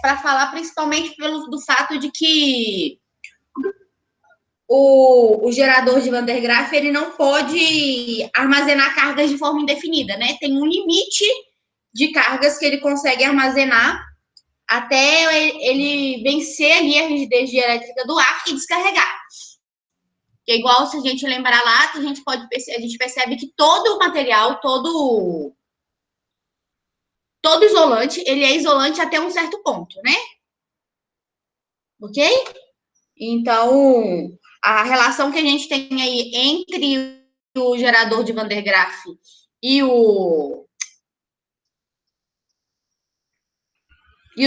para falar principalmente do fato de que o gerador de Van der Graaf ele não pode armazenar cargas de forma indefinida, né? Tem um limite de cargas que ele consegue armazenar até ele vencer ali a rigidez dielétrica do ar e descarregar. Que é igual, se a gente lembrar lá, a gente percebe que todo o material, todo isolante, ele é isolante até um certo ponto, né? Ok? Então, a relação que a gente tem aí entre o gerador de Van der Graaf e os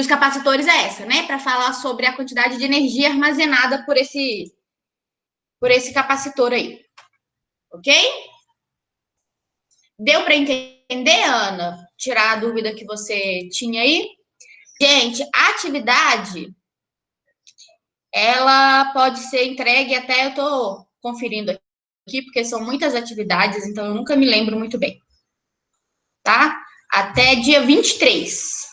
capacitores é essa, né? Para falar sobre a quantidade de energia armazenada por esse capacitor aí. Ok? Deu para entender, Ana? Tirar a dúvida que você tinha aí? Gente, a atividade ela pode ser entregue até, eu estou conferindo aqui, porque são muitas atividades, então eu nunca me lembro muito bem. Tá? Até dia 23.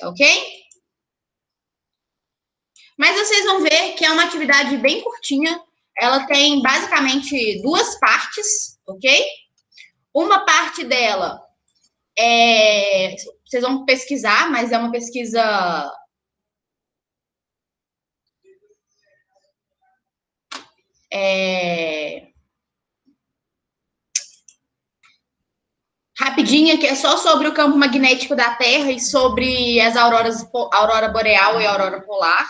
Ok? Mas vocês vão ver que é uma atividade bem curtinha. Ela tem basicamente duas partes, ok? Uma parte dela vocês vão pesquisar, mas é uma pesquisa rapidinha, que é só sobre o campo magnético da Terra e sobre as aurora boreal e aurora polar.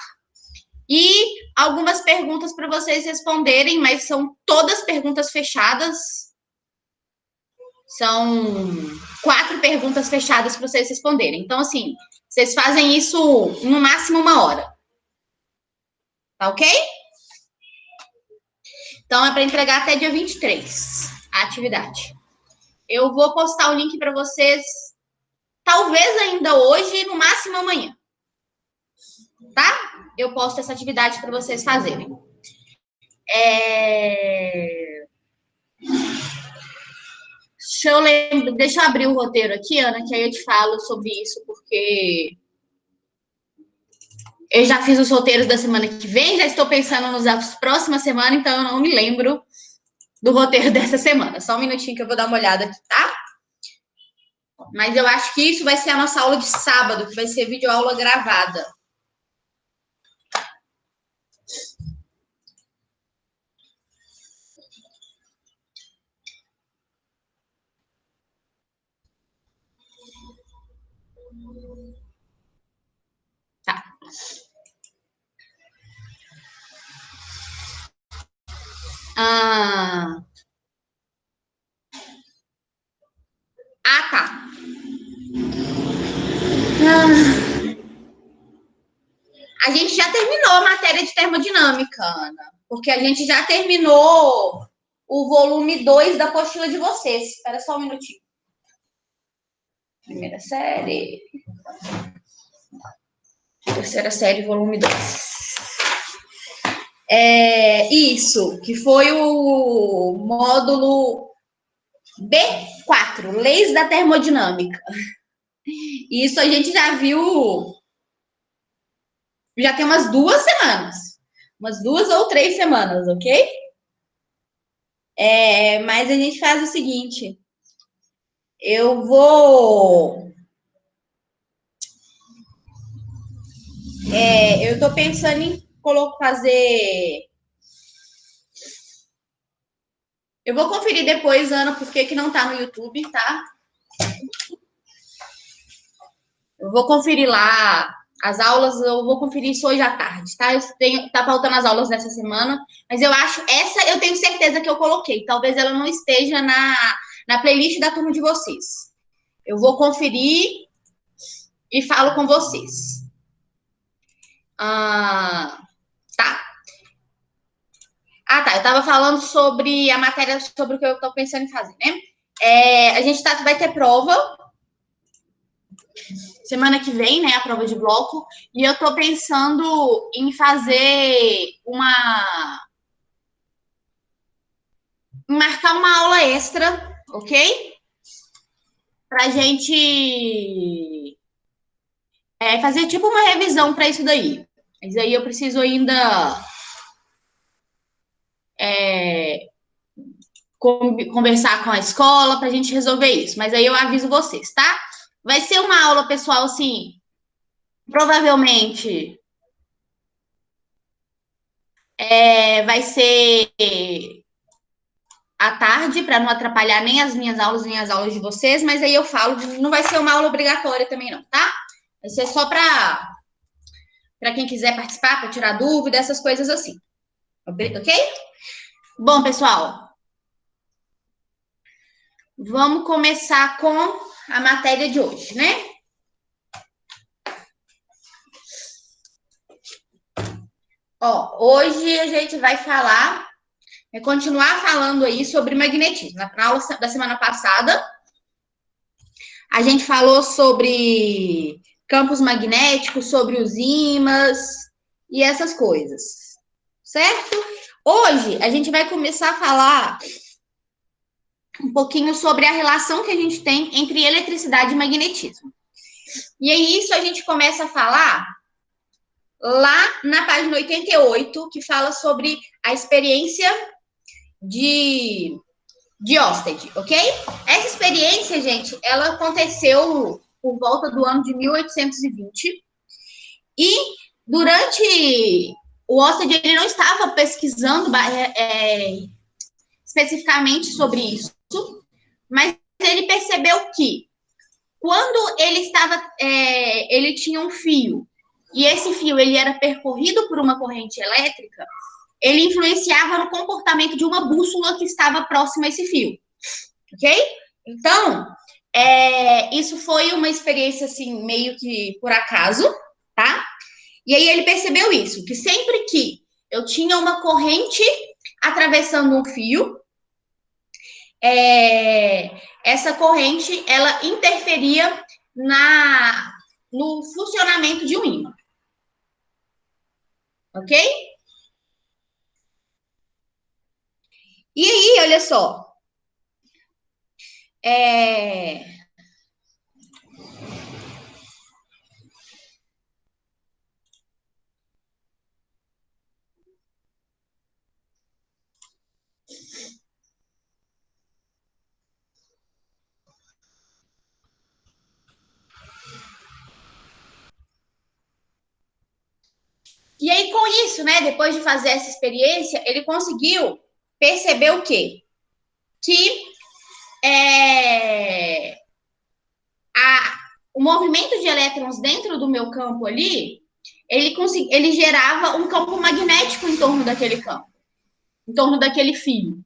E algumas perguntas para vocês responderem, mas são todas perguntas fechadas. São 4 perguntas fechadas para vocês responderem. Então, assim, vocês fazem isso no máximo 1 hora. Tá ok? Então, é para entregar até dia 23 a atividade. Eu vou postar o link para vocês, talvez ainda hoje, no máximo amanhã. Tá? Eu posto essa atividade para vocês fazerem. Deixa eu abrir o roteiro aqui, Ana, que aí eu te falo sobre isso, porque eu já fiz os roteiros da semana que vem, já estou pensando nas próximas semanas, então eu não me lembro do roteiro dessa semana. Só um minutinho que eu vou dar uma olhada aqui, tá? Mas eu acho que isso vai ser a nossa aula de sábado, que vai ser videoaula gravada. Tá. Tá. A gente já terminou a matéria de termodinâmica, Ana, porque a gente já terminou o volume 2 da apostila de vocês. Espera só um minutinho. Primeira série. Terceira série, volume 2. Isso, que foi o módulo B4, Leis da Termodinâmica. Isso a gente já viu, já tem umas 2 semanas. Umas 2 ou 3 semanas, ok? Mas a gente faz o seguinte, eu tô pensando em fazer... Eu vou conferir depois, Ana, por que não tá no YouTube, tá? Eu vou conferir lá as aulas, eu vou conferir isso hoje à tarde, tá? Tá faltando as aulas dessa semana, mas eu acho, essa eu tenho certeza que eu coloquei. Talvez ela não esteja na playlist da turma de vocês. Eu vou conferir e falo com vocês. Tá. Tá. Eu estava falando sobre a matéria, sobre o que eu estou pensando em fazer, né? A gente vai ter prova semana que vem, né? A prova de bloco. E eu estou pensando em fazer marcar uma aula extra, ok? Pra gente fazer tipo uma revisão para isso daí. Mas aí eu preciso ainda é, conversar com a escola para a gente resolver isso. Mas aí eu aviso vocês, tá? Vai ser uma aula, pessoal, assim, provavelmente vai ser à tarde, para não atrapalhar nem as minhas aulas, nem as aulas de vocês, mas aí eu falo, não vai ser uma aula obrigatória também, não, tá? Vai ser só para quem quiser participar, para tirar dúvida, essas coisas assim. Ok? Bom, pessoal, vamos começar com a matéria de hoje, né? Ó, hoje a gente vai falar, continuar falando aí sobre magnetismo. Na aula da semana passada, a gente falou sobre campos magnéticos, sobre os ímãs e essas coisas, certo? Hoje a gente vai começar a falar um pouquinho sobre a relação que a gente tem entre eletricidade e magnetismo. E aí isso a gente começa a falar lá na página 88, que fala sobre a experiência de, de Oersted, ok? Essa experiência, gente, ela aconteceu por volta do ano de 1820 e durante o Oersted ele não estava pesquisando especificamente sobre isso, mas ele percebeu que quando ele tinha um fio e esse fio ele era percorrido por uma corrente elétrica, ele influenciava no comportamento de uma bússola que estava próxima a esse fio, ok? Então, isso foi uma experiência assim meio que por acaso, tá? E aí ele percebeu isso, que sempre que eu tinha uma corrente atravessando um fio, essa corrente ela interferia no funcionamento de um ímã, ok? E aí, olha só, é... e aí com isso, né, depois de fazer essa experiência, ele conseguiu perceber o quê? Que é, o movimento de elétrons dentro do meu campo ali, ele gerava um campo magnético em torno daquele campo, em torno daquele fio.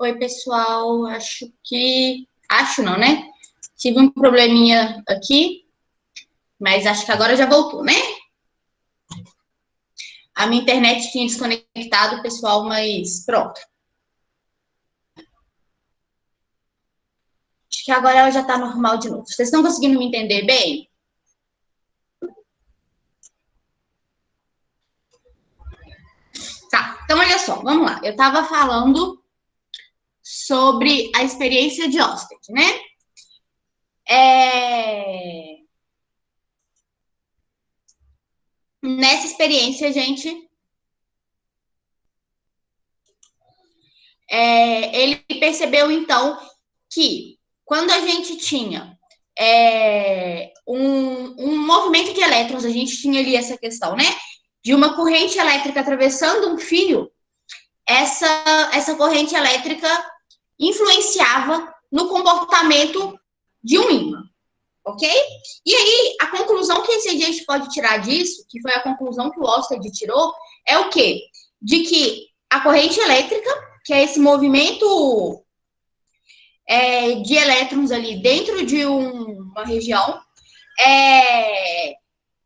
Oi, pessoal. Acho não, né? Tive um probleminha aqui, mas acho que agora já voltou, né? A minha internet tinha desconectado, pessoal, mas pronto. Acho que agora ela já está normal de novo. Vocês estão conseguindo me entender bem? Tá, então olha só, vamos lá. Eu estava falando sobre a experiência de hóspede, né? Nessa experiência, gente, ele percebeu, então, que quando a gente tinha um movimento de elétrons, a gente tinha ali essa questão, né? De uma corrente elétrica atravessando um fio, essa corrente elétrica influenciava no comportamento de um ímã, ok? E aí, a conclusão que a gente pode tirar disso, que foi a conclusão que o Oersted tirou, é o quê? De que a corrente elétrica, que é esse movimento de elétrons ali dentro de uma região,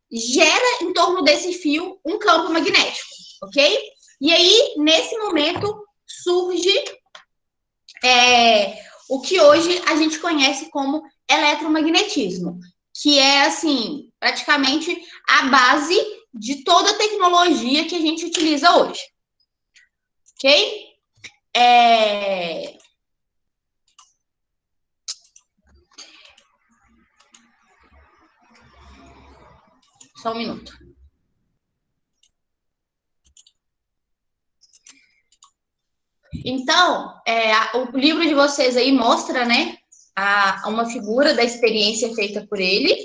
gera em torno desse fio um campo magnético, ok? E aí, nesse momento, surge o que hoje a gente conhece como eletromagnetismo, que é, assim, praticamente a base de toda a tecnologia que a gente utiliza hoje, ok? Só um minuto. Então, o livro de vocês aí mostra, né, uma figura da experiência feita por ele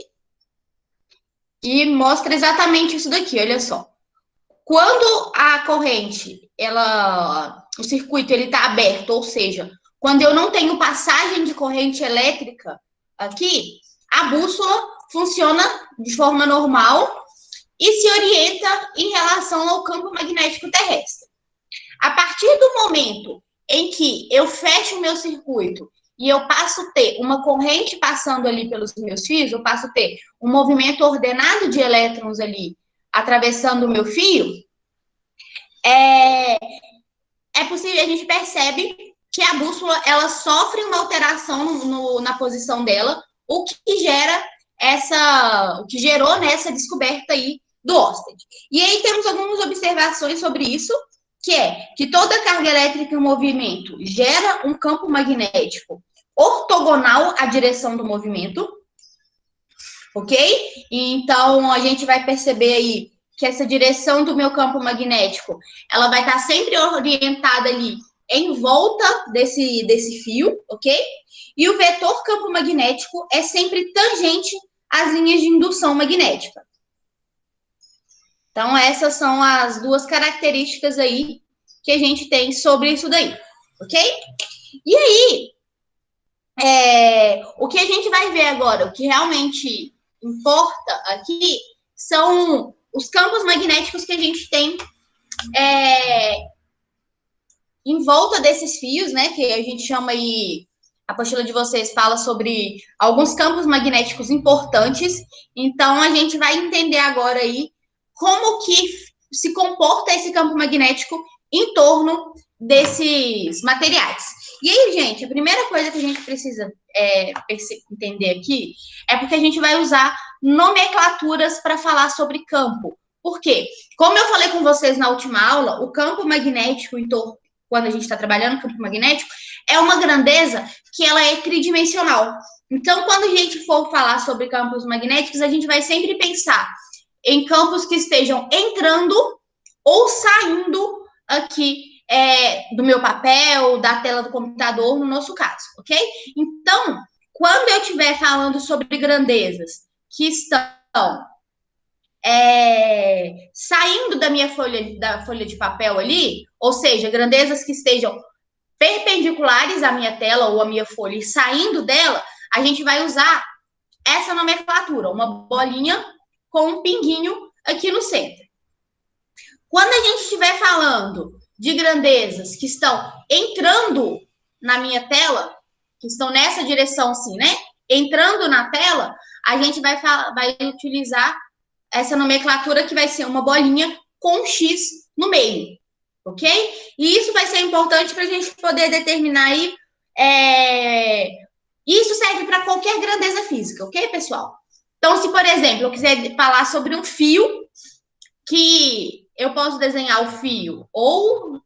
e mostra exatamente isso daqui, olha só. Quando a corrente, o circuito, ele está aberto, ou seja, quando eu não tenho passagem de corrente elétrica aqui, a bússola funciona de forma normal e se orienta em relação ao campo magnético terrestre. A partir do momento em que eu fecho o meu circuito e eu passo a ter uma corrente passando ali pelos meus fios, eu passo a ter um movimento ordenado de elétrons ali atravessando o meu fio, é possível, a gente percebe que a bússola ela sofre uma alteração na posição dela, o que gerou nessa descoberta aí do Oersted. E aí temos algumas observações sobre isso, que é que toda carga elétrica em movimento gera um campo magnético ortogonal à direção do movimento, ok? Então, a gente vai perceber aí que essa direção do meu campo magnético, ela vai estar sempre orientada ali em volta desse fio, ok? E o vetor campo magnético é sempre tangente às linhas de indução magnética. Então, essas são as duas características aí que a gente tem sobre isso daí, ok? E aí, o que a gente vai ver agora, o que realmente importa aqui, são os campos magnéticos que a gente tem em volta desses fios, né? Que a gente chama aí, a apostila de vocês fala sobre alguns campos magnéticos importantes. Então, a gente vai entender agora aí como que se comporta esse campo magnético em torno desses materiais. E aí, gente, a primeira coisa que a gente precisa entender aqui é porque a gente vai usar nomenclaturas para falar sobre campo. Por quê? Como eu falei com vocês na última aula, o campo magnético em torno, quando a gente está trabalhando campo magnético, é uma grandeza que ela é tridimensional. Então, quando a gente for falar sobre campos magnéticos, a gente vai sempre pensar em campos que estejam entrando ou saindo aqui do meu papel, da tela do computador, no nosso caso, ok? Então, quando eu estiver falando sobre grandezas que estão saindo da minha folha de papel ali, ou seja, grandezas que estejam perpendiculares à minha tela ou à minha folha e saindo dela, a gente vai usar essa nomenclatura, uma bolinha com um pinguinho aqui no centro. Quando a gente estiver falando de grandezas que estão entrando na minha tela, que estão nessa direção assim, né? Entrando na tela, a gente vai utilizar essa nomenclatura que vai ser uma bolinha com um X no meio, ok? E isso vai ser importante para a gente poder determinar aí. Isso serve para qualquer grandeza física, ok, pessoal? Então, se, por exemplo, eu quiser falar sobre um fio, que eu posso desenhar o fio ou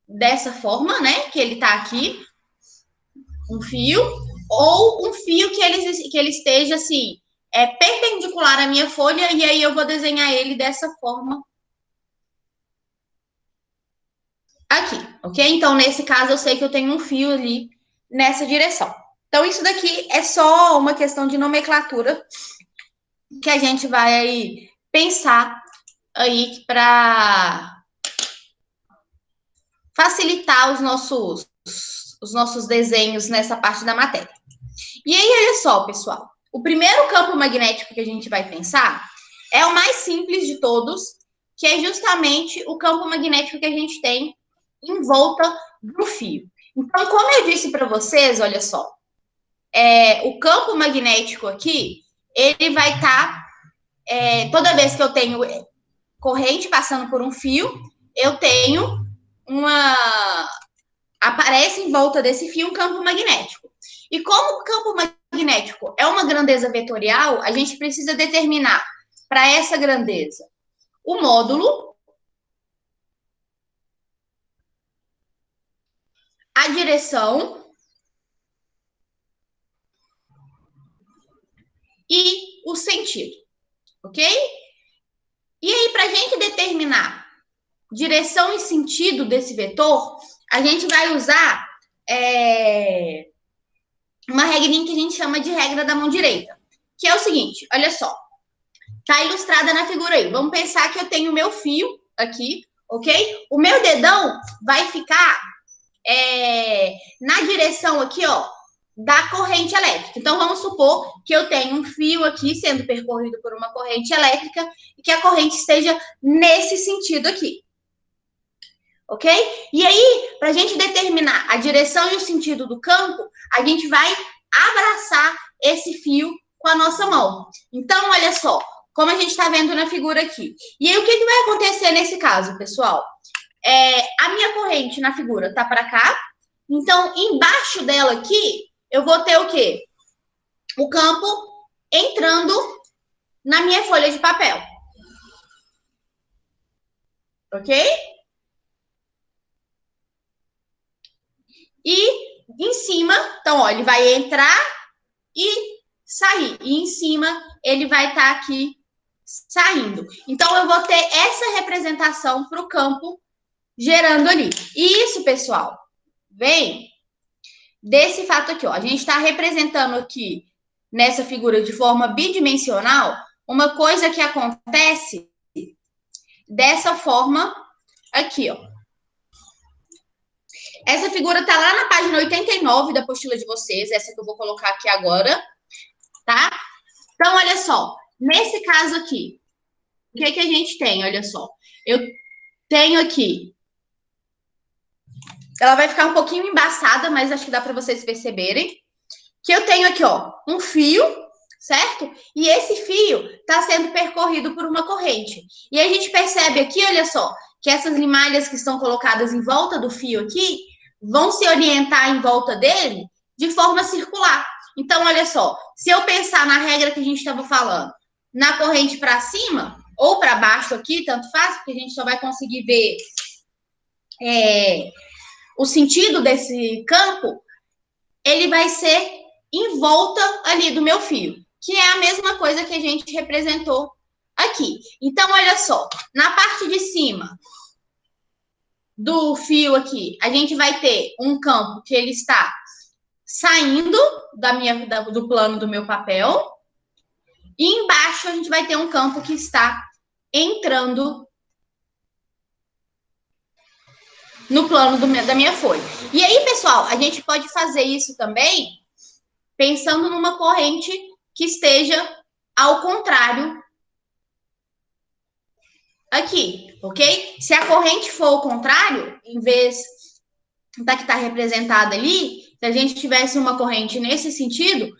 dessa forma, né, que ele está aqui, um fio, ou um fio que ele esteja assim, perpendicular à minha folha, e aí eu vou desenhar ele dessa forma aqui, ok? Então, nesse caso, eu sei que eu tenho um fio ali nessa direção. Então, isso daqui é só uma questão de nomenclatura que a gente vai aí pensar aí para facilitar os nossos desenhos nessa parte da matéria. E aí, olha só, pessoal. O primeiro campo magnético que a gente vai pensar é o mais simples de todos, que é justamente o campo magnético que a gente tem em volta do fio. Então, como eu disse para vocês, olha só, o campo magnético aqui, ele vai estar, toda vez que eu tenho corrente passando por um fio, eu tenho aparece em volta desse fio um campo magnético. E como o campo magnético é uma grandeza vetorial, a gente precisa determinar para essa grandeza o módulo, a direção e o sentido, ok? E aí, para a gente determinar direção e sentido desse vetor, a gente vai usar uma regrinha que a gente chama de regra da mão direita, que é o seguinte, olha só, tá ilustrada na figura aí. Vamos pensar que eu tenho o meu fio aqui, ok? O meu dedão vai ficar na direção aqui, ó, da corrente elétrica. Então, vamos supor que eu tenho um fio aqui sendo percorrido por uma corrente elétrica e que a corrente esteja nesse sentido aqui. Ok? E aí, para a gente determinar a direção e o sentido do campo, a gente vai abraçar esse fio com a nossa mão. Então, olha só, como a gente está vendo na figura aqui. E aí, o que vai acontecer nesse caso, pessoal? A minha corrente na figura tá para cá. Então, embaixo dela aqui, eu vou ter o quê? O campo entrando na minha folha de papel. Ok? E em cima, então, ó, ele vai entrar e sair. E em cima, ele vai estar aqui saindo. Então, eu vou ter essa representação para o campo gerando ali. E isso, pessoal, vem desse fato aqui, ó. A gente está representando aqui nessa figura de forma bidimensional uma coisa que acontece dessa forma aqui, ó. Essa figura tá lá na página 89 da apostila de vocês, essa que eu vou colocar aqui agora, tá? Então, olha só, nesse caso aqui, o que a gente tem? Olha só, eu tenho aqui, ela vai ficar um pouquinho embaçada, mas acho que dá para vocês perceberem, que eu tenho aqui, ó, um fio, certo? E esse fio está sendo percorrido por uma corrente. E a gente percebe aqui, olha só, que essas limalhas que estão colocadas em volta do fio aqui vão se orientar em volta dele de forma circular. Então, olha só, se eu pensar na regra que a gente estava falando, na corrente para cima ou para baixo aqui, tanto faz, porque a gente só vai conseguir ver o sentido desse campo, ele vai ser em volta ali do meu fio, que é a mesma coisa que a gente representou aqui. Então, olha só, na parte de cima do fio aqui, a gente vai ter um campo que ele está saindo do plano do meu papel, e embaixo a gente vai ter um campo que está entrando no plano da minha folha. E aí, pessoal, a gente pode fazer isso também pensando numa corrente que esteja ao contrário aqui, ok? Se a corrente for ao contrário, em vez que está representada ali, se a gente tivesse uma corrente nesse sentido,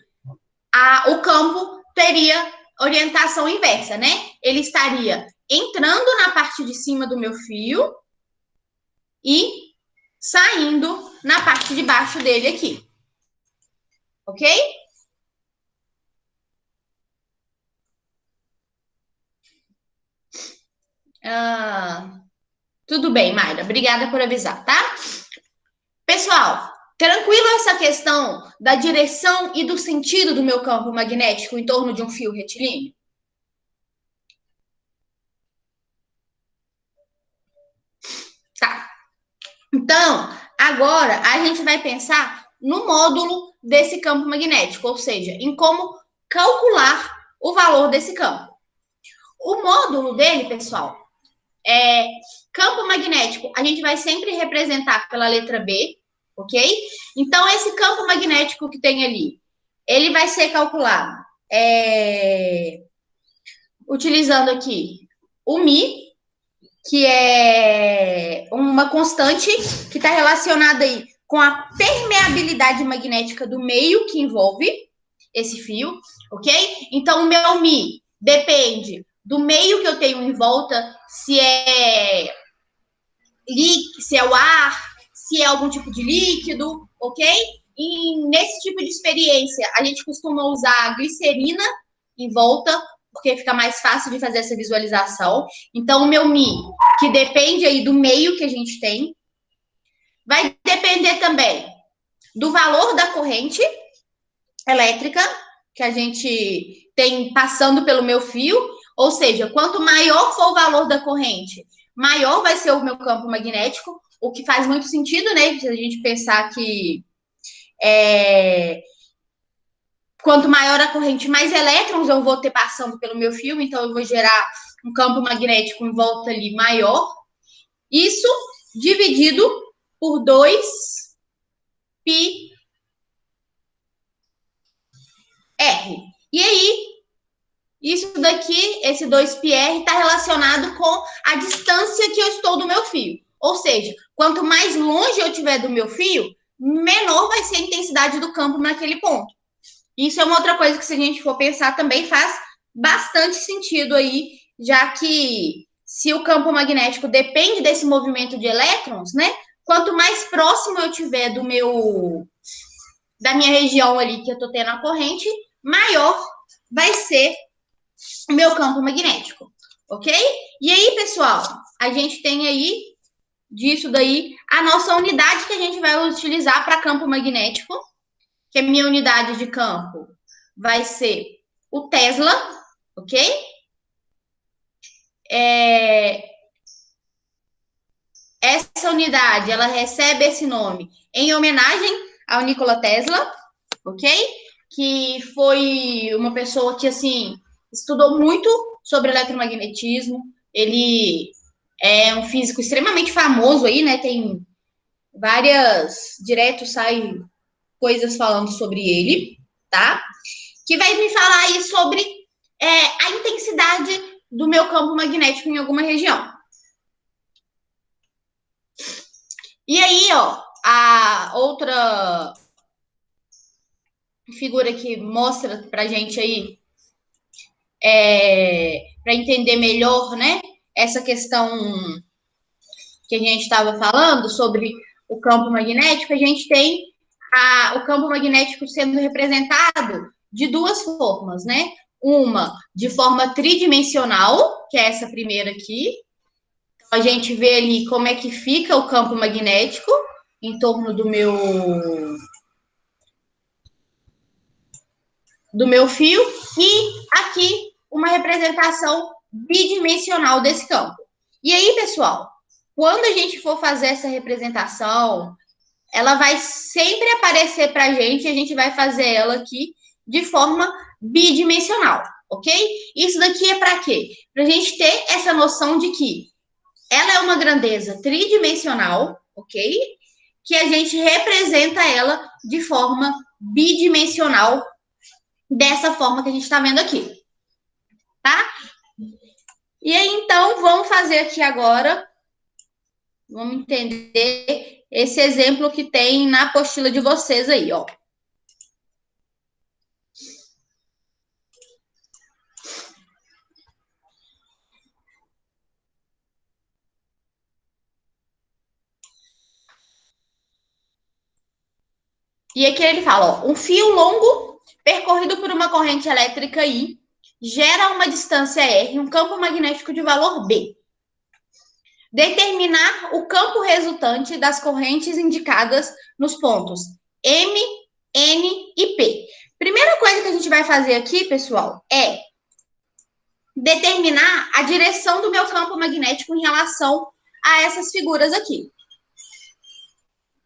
o campo teria orientação inversa, né? Ele estaria entrando na parte de cima do meu fio e saindo na parte de baixo dele aqui. Ok? Tudo bem, Mayra. Obrigada por avisar, tá? Pessoal, tranquilo essa questão da direção e do sentido do meu campo magnético em torno de um fio retilíneo? Tá. Então, agora a gente vai pensar no módulo desse campo magnético, ou seja, em como calcular o valor desse campo. O módulo dele, pessoal, é campo magnético. A gente vai sempre representar pela letra B, ok? Então, esse campo magnético que tem ali, ele vai ser calculado utilizando aqui o Mi, que é uma constante que está relacionada aí com a permeabilidade magnética do meio que envolve esse fio, ok? Então, o meu Mi depende do meio que eu tenho em volta, se é o ar, se é algum tipo de líquido, ok? E nesse tipo de experiência, a gente costuma usar a glicerina em volta, porque fica mais fácil de fazer essa visualização. Então, o meu Mi, que depende aí do meio que a gente tem, vai depender também do valor da corrente elétrica que a gente tem passando pelo meu fio, ou seja, quanto maior for o valor da corrente, maior vai ser o meu campo magnético, o que faz muito sentido, né? Se a gente pensar que quanto maior a corrente, mais elétrons eu vou ter passando pelo meu fio, então eu vou gerar um campo magnético em volta ali maior. Isso dividido por 2πr. E aí, isso daqui, esse 2πr, está relacionado com a distância que eu estou do meu fio. Ou seja, quanto mais longe eu estiver do meu fio, menor vai ser a intensidade do campo naquele ponto. Isso é uma outra coisa que, se a gente for pensar, também faz bastante sentido aí, já que se o campo magnético depende desse movimento de elétrons, né? Quanto mais próximo eu tiver da minha região ali que eu estou tendo a corrente, maior vai ser o meu campo magnético, ok? E aí, pessoal, a gente tem aí disso daí a nossa unidade que a gente vai utilizar para campo magnético, que a minha unidade de campo vai ser o Tesla, ok? Essa unidade, ela recebe esse nome em homenagem ao Nikola Tesla, ok? Que foi uma pessoa que, assim, estudou muito sobre eletromagnetismo. Ele é um físico extremamente famoso aí, né? Tem direto sai coisas falando sobre ele, tá? Que vai me falar aí sobre a intensidade do meu campo magnético em alguma região. E aí, ó, a outra figura que mostra pra gente aí, para entender melhor, né, essa questão que a gente estava falando sobre o campo magnético, a gente tem o campo magnético sendo representado de duas formas, né? Uma de forma tridimensional, que é essa primeira aqui. Então, a gente vê ali como é que fica o campo magnético em torno do meu fio, e aqui uma representação bidimensional desse campo. E aí, pessoal, quando a gente for fazer essa representação, ela vai sempre aparecer para a gente vai fazer ela aqui de forma bidimensional, ok? Isso daqui é para quê? Para a gente ter essa noção de que ela é uma grandeza tridimensional, ok? Que a gente representa ela de forma bidimensional, dessa forma que a gente está vendo aqui, tá? E aí, então, vamos fazer aqui agora, vamos entender esse exemplo que tem na apostila de vocês aí, ó. E aqui ele fala, ó, um fio longo percorrido por uma corrente elétrica I gera uma distância R, um campo magnético de valor B. Determinar o campo resultante das correntes indicadas nos pontos M, N e P. Primeira coisa que a gente vai fazer aqui, pessoal, é determinar a direção do meu campo magnético em relação a essas figuras aqui.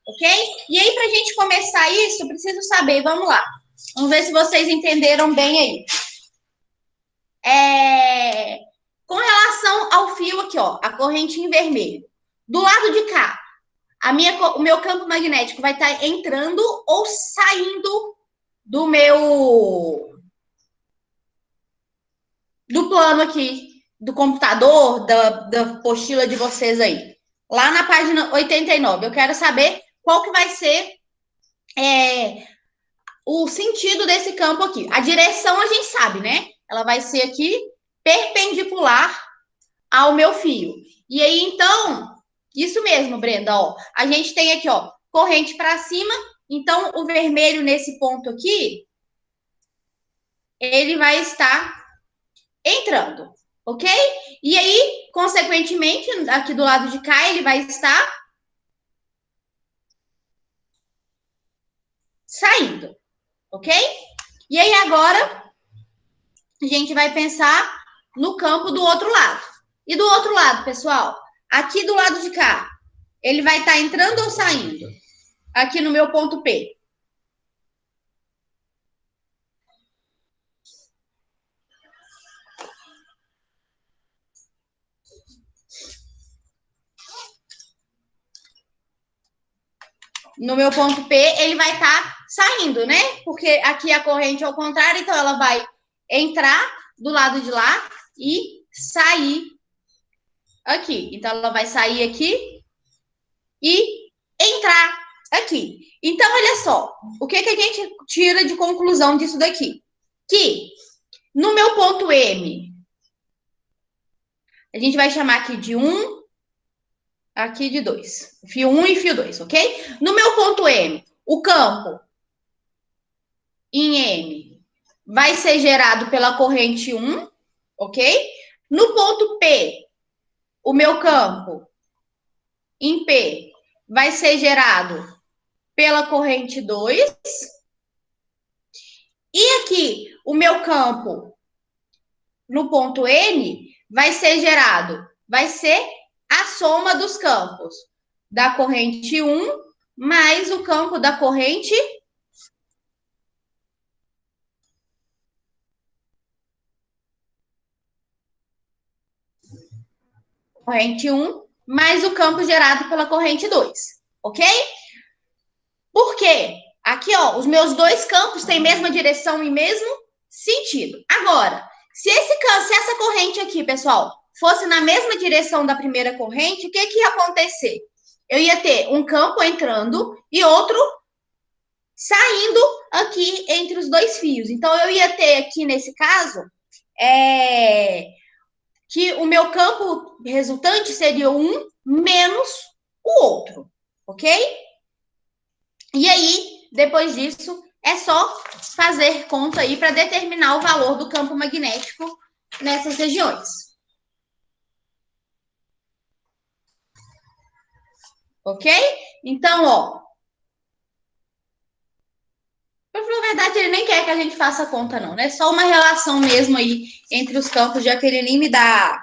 Ok? E aí, para a gente começar isso, eu preciso saber, vamos lá. Vamos ver se vocês entenderam bem aí. Com relação ao fio aqui, ó, a corrente em vermelho. Do lado de cá, o meu campo magnético vai estar entrando ou saindo do plano aqui, do computador, da apostila de vocês aí. Lá na página 89. Eu quero saber qual que vai ser o sentido desse campo aqui. A direção a gente sabe, né? Ela vai ser aqui perpendicular ao meu fio. E aí, então, isso mesmo, Brenda, ó. A gente tem aqui, ó, corrente para cima. Então, o vermelho nesse ponto aqui, ele vai estar entrando, ok? E aí, consequentemente, aqui do lado de cá, ele vai estar saindo, ok? E aí, agora, a gente vai pensar no campo do outro lado. E do outro lado, pessoal, aqui do lado de cá, ele vai estar entrando ou saindo? Aqui no meu ponto P. No meu ponto P, ele vai estar saindo, né? Porque aqui a corrente é ao contrário, então ela vai entrar do lado de lá e sair aqui. Então ela vai sair aqui e entrar aqui. Então, olha só, o que a gente tira de conclusão disso daqui? Que no meu ponto M, a gente vai chamar aqui de 1, aqui de 2. Fio 1 e fio 2, ok? No meu ponto M, o campo em M vai ser gerado pela corrente 1, ok? No ponto P, o meu campo em P vai ser gerado pela corrente 2. E aqui, o meu campo no ponto N vai ser gerado, vai ser a soma dos campos da corrente 1 mais o campo da corrente 1 mais o campo gerado pela corrente 2, ok? Por quê? Aqui, ó, os meus dois campos têm mesma direção e mesmo sentido. Agora, se essa corrente aqui, pessoal, fosse na mesma direção da primeira corrente, o que ia acontecer? Eu ia ter um campo entrando e outro saindo aqui entre os dois fios. Então, eu ia ter aqui, nesse caso, que o meu campo resultante seria um menos o outro, ok? E aí, depois disso, é só fazer conta aí para determinar o valor do campo magnético nessas regiões. Ok? Então, ó. Pra falar a verdade, ele nem quer que a gente faça conta, não, né? Só uma relação mesmo aí entre os campos, já que ele nem me dá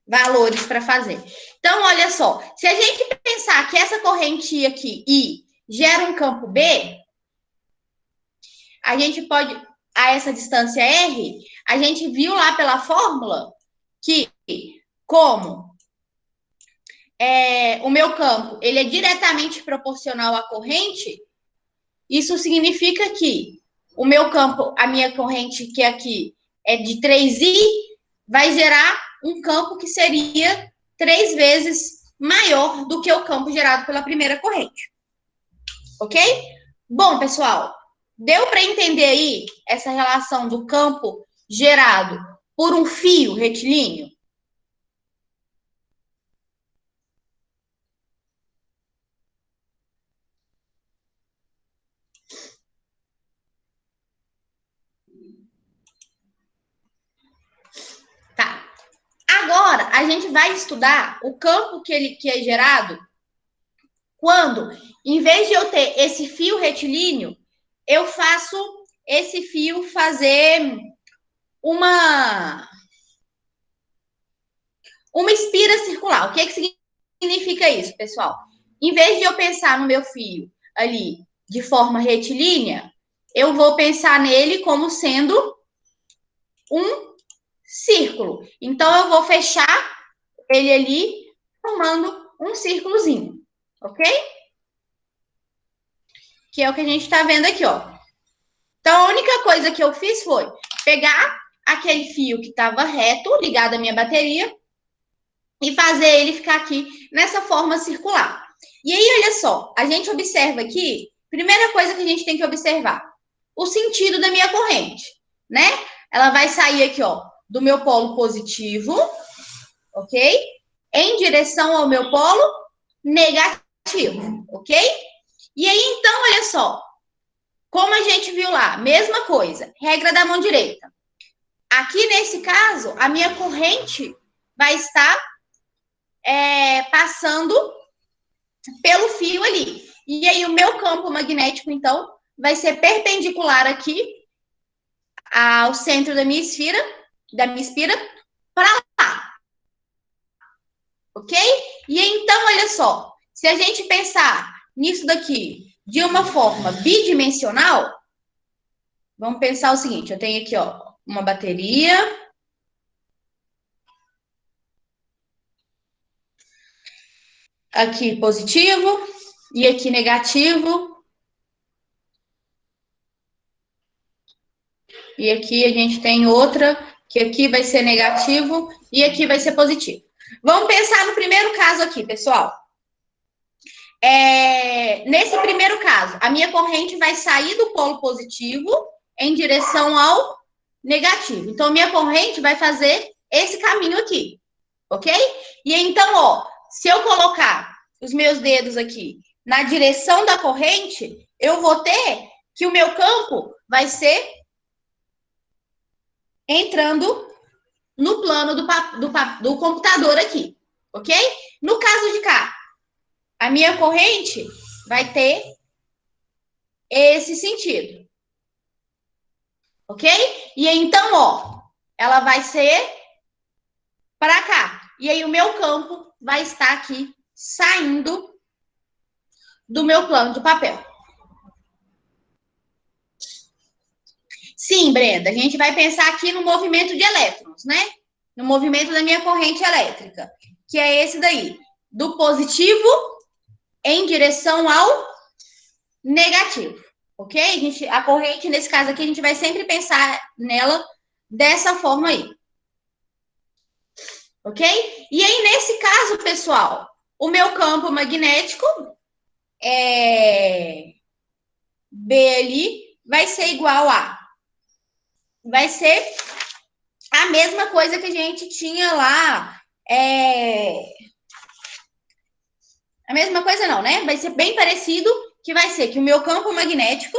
valores para fazer. Então, olha só. Se a gente pensar que essa corrente aqui, I, gera um campo B, a gente pode, a essa distância R, a gente viu lá pela fórmula que, como o meu campo ele é diretamente proporcional à corrente, isso significa que o meu campo, a minha corrente que aqui é de 3i, vai gerar um campo que seria 3 vezes maior do que o campo gerado pela primeira corrente. Ok? Bom, pessoal, deu para entender aí essa relação do campo gerado por um fio retilíneo? Tá. Agora, a gente vai estudar o campo que é gerado quando, em vez de eu ter esse fio retilíneo, eu faço esse fio fazer uma, uma espira circular. O que significa isso, pessoal? Em vez de eu pensar no meu fio ali de forma retilínea, eu vou pensar nele como sendo um círculo. Então, eu vou fechar ele ali formando um círculozinho, ok? Que é o que a gente está vendo aqui, ó. Então, a única coisa que eu fiz foi pegar aquele fio que estava reto, ligado à minha bateria, e fazer ele ficar aqui nessa forma circular. E aí, olha só, a gente observa aqui, primeira coisa que a gente tem que observar, o sentido da minha corrente, né? Ela vai sair aqui, ó, do meu polo positivo, ok? Em direção ao meu polo negativo, ok? E aí, então, olha só, como a gente viu lá, mesma coisa, regra da mão direita. Aqui nesse caso, a minha corrente vai estar passando pelo fio ali. E aí o meu campo magnético, então, vai ser perpendicular aqui ao centro da minha espira, para lá. Ok? E então, olha só, se a gente pensar nisso daqui de uma forma bidimensional, vamos pensar o seguinte: eu tenho aqui, ó, uma bateria. Aqui positivo e aqui negativo. E aqui a gente tem outra que aqui vai ser negativo e aqui vai ser positivo. Vamos pensar no primeiro caso aqui, pessoal. Nesse primeiro caso, a minha corrente vai sair do polo positivo em direção ao negativo. Então, minha corrente vai fazer esse caminho aqui, ok? E então, ó, se eu colocar os meus dedos aqui na direção da corrente, eu vou ter que o meu campo vai ser entrando no plano do computador aqui, ok? No caso de cá, a minha corrente vai ter esse sentido, ok? E então, ó, ela vai ser para cá. E aí o meu campo vai estar aqui saindo do meu plano de papel. Sim, Brenda, a gente vai pensar aqui no movimento de elétrons, né? No movimento da minha corrente elétrica, que é esse daí, do positivo em direção ao negativo, ok? A corrente, nesse caso aqui, a gente vai sempre pensar nela dessa forma aí, ok? E aí, nesse caso, pessoal, o meu campo magnético B ali vai ser igual a... Vai ser a mesma coisa que a gente tinha lá. A mesma coisa não, né? Vai ser bem parecido, que vai ser que o meu campo magnético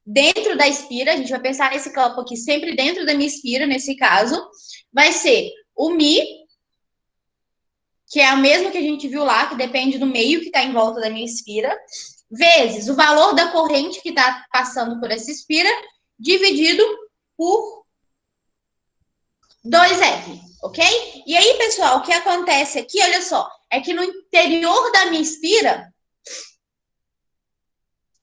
dentro da espira, a gente vai pensar nesse campo aqui sempre dentro da minha espira, nesse caso, vai ser o Mi, que é o mesmo que a gente viu lá, que depende do meio que está em volta da minha espira, vezes o valor da corrente que está passando por essa espira, dividido por 2R, ok? E aí, pessoal, o que acontece aqui, olha só, é que no interior da minha espira,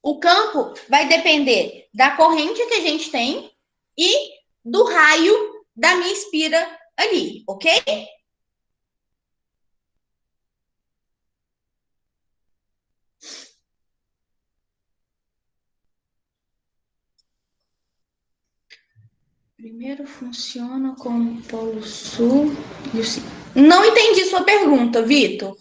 o campo vai depender da corrente que a gente tem e do raio da minha espira ali, ok? Primeiro funciona com o polo sul e o sul. Não entendi sua pergunta, Vitor.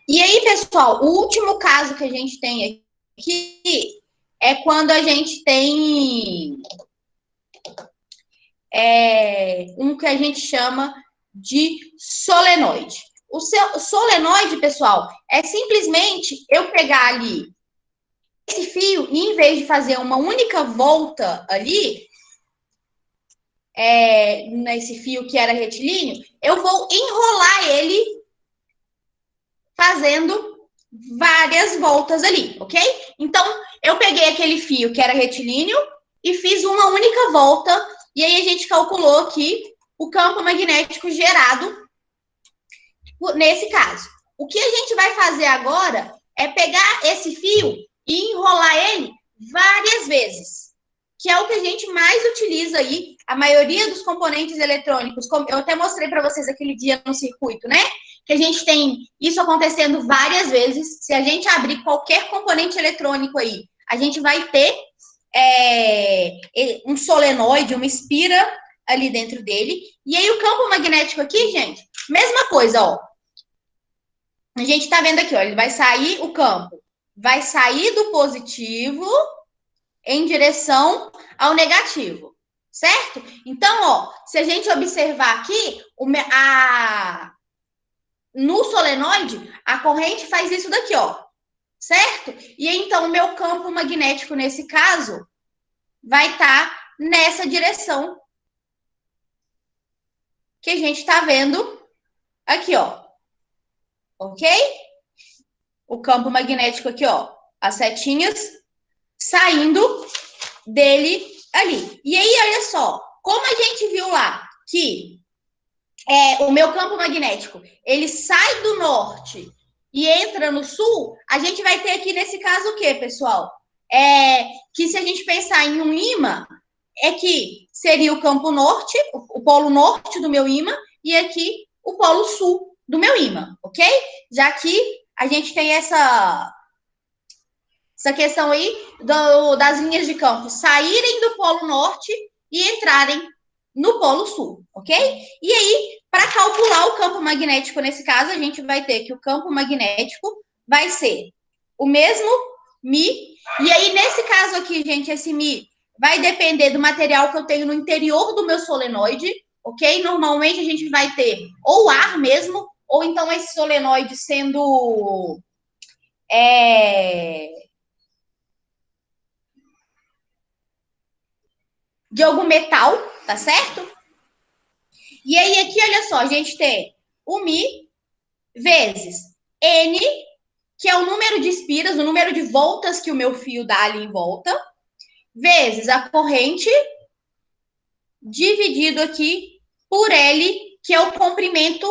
E aí, pessoal, o último caso que a gente tem aqui é quando a gente tem um que a gente chama de solenoide. O solenoide, pessoal, é simplesmente eu pegar ali esse fio e em vez de fazer uma única volta ali, nesse fio que era retilíneo, eu vou enrolar ele fazendo várias voltas ali, ok? Então, eu peguei aquele fio que era retilíneo e fiz uma única volta, e aí a gente calculou aqui o campo magnético gerado nesse caso. O que a gente vai fazer agora é pegar esse fio e enrolar ele várias vezes, que é o que a gente mais utiliza aí. A maioria dos componentes eletrônicos, como eu até mostrei para vocês aquele dia no circuito, né? Que a gente tem isso acontecendo várias vezes. Se a gente abrir qualquer componente eletrônico aí, a gente vai ter um solenoide, uma espira ali dentro dele. E aí o campo magnético aqui, gente, mesma coisa, ó. A gente está vendo aqui, ó, ele vai sair, o campo vai sair do positivo em direção ao negativo, certo? Então, ó, se a gente observar aqui, no solenoide, a corrente faz isso daqui, ó, certo? E então, o meu campo magnético, nesse caso, vai estar nessa direção que a gente está vendo aqui, ó, ok? O campo magnético aqui, ó, as setinhas saindo dele ali. E aí, olha só, como a gente viu lá que o meu campo magnético ele sai do norte e entra no sul, a gente vai ter aqui nesse caso o que, pessoal? Que se a gente pensar em um ímã, é que seria o campo norte, o polo norte do meu ímã, e aqui o polo sul do meu ímã, ok? Já que a gente tem essa questão aí das linhas de campo saírem do Polo Norte e entrarem no Polo Sul, ok? E aí, para calcular o campo magnético nesse caso, a gente vai ter que o campo magnético vai ser o mesmo Mi. E aí, nesse caso aqui, gente, esse Mi vai depender do material que eu tenho no interior do meu solenoide, ok? Normalmente a gente vai ter ou ar mesmo, ou então esse solenoide sendo de algum metal, tá certo? E aí aqui, olha só, a gente tem o Mi vezes N, que é o número de espiras, o número de voltas que o meu fio dá ali em volta, vezes a corrente, dividido aqui por L, que é o comprimento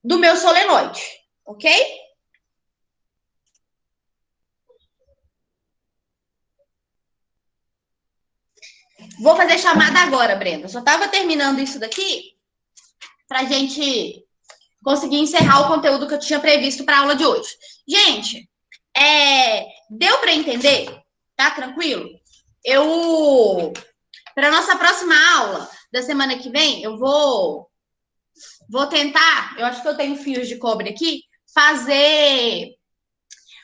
do meu solenoide, ok? Vou fazer chamada agora, Brenda. Só estava terminando isso daqui para gente conseguir encerrar o conteúdo que eu tinha previsto para a aula de hoje. Gente, deu para entender? Tá tranquilo? Para nossa próxima aula da semana que vem, eu vou tentar, eu acho que eu tenho fios de cobre aqui,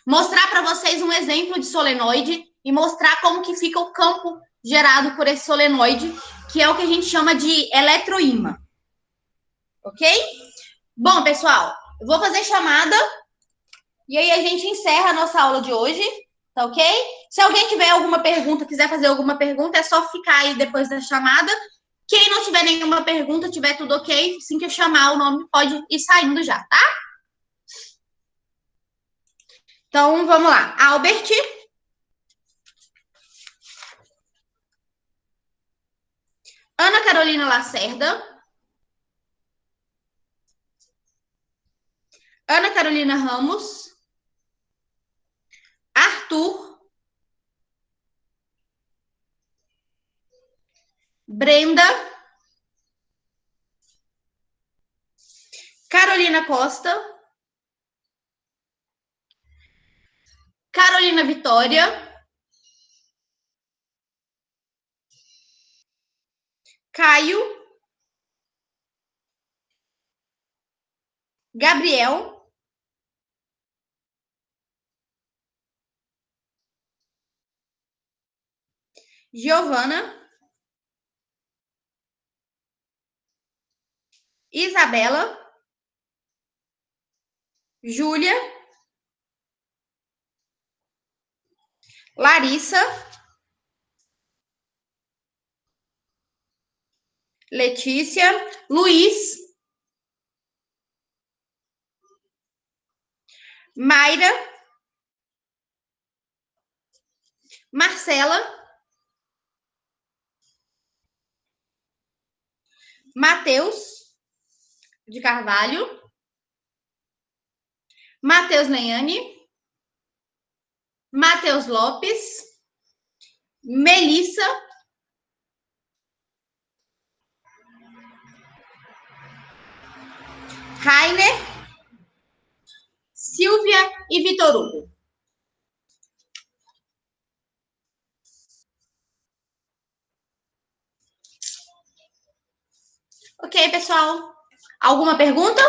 mostrar para vocês um exemplo de solenoide e mostrar como que fica o campo gerado por esse solenoide, que é o que a gente chama de eletroímã. Ok? Bom, pessoal, eu vou fazer chamada e aí a gente encerra a nossa aula de hoje, tá ok? Se alguém tiver alguma pergunta, quiser fazer alguma pergunta, é só ficar aí depois da chamada. Quem não tiver nenhuma pergunta, tiver tudo ok, assim que eu chamar o nome, pode ir saindo já, tá? Então, vamos lá. Albert, Ana Carolina Lacerda, Ana Carolina Ramos, Arthur, Brenda, Carolina Costa, Carolina Vitória, Caio, Gabriel, Giovana, Isabela, Júlia, Larissa, Letícia, Luiz, Mayra, Marcela, Matheus de Carvalho, Matheus Leiane, Matheus Lopes, Melissa, Rainer, Silvia e Vitor Hugo. Ok, pessoal? Alguma pergunta?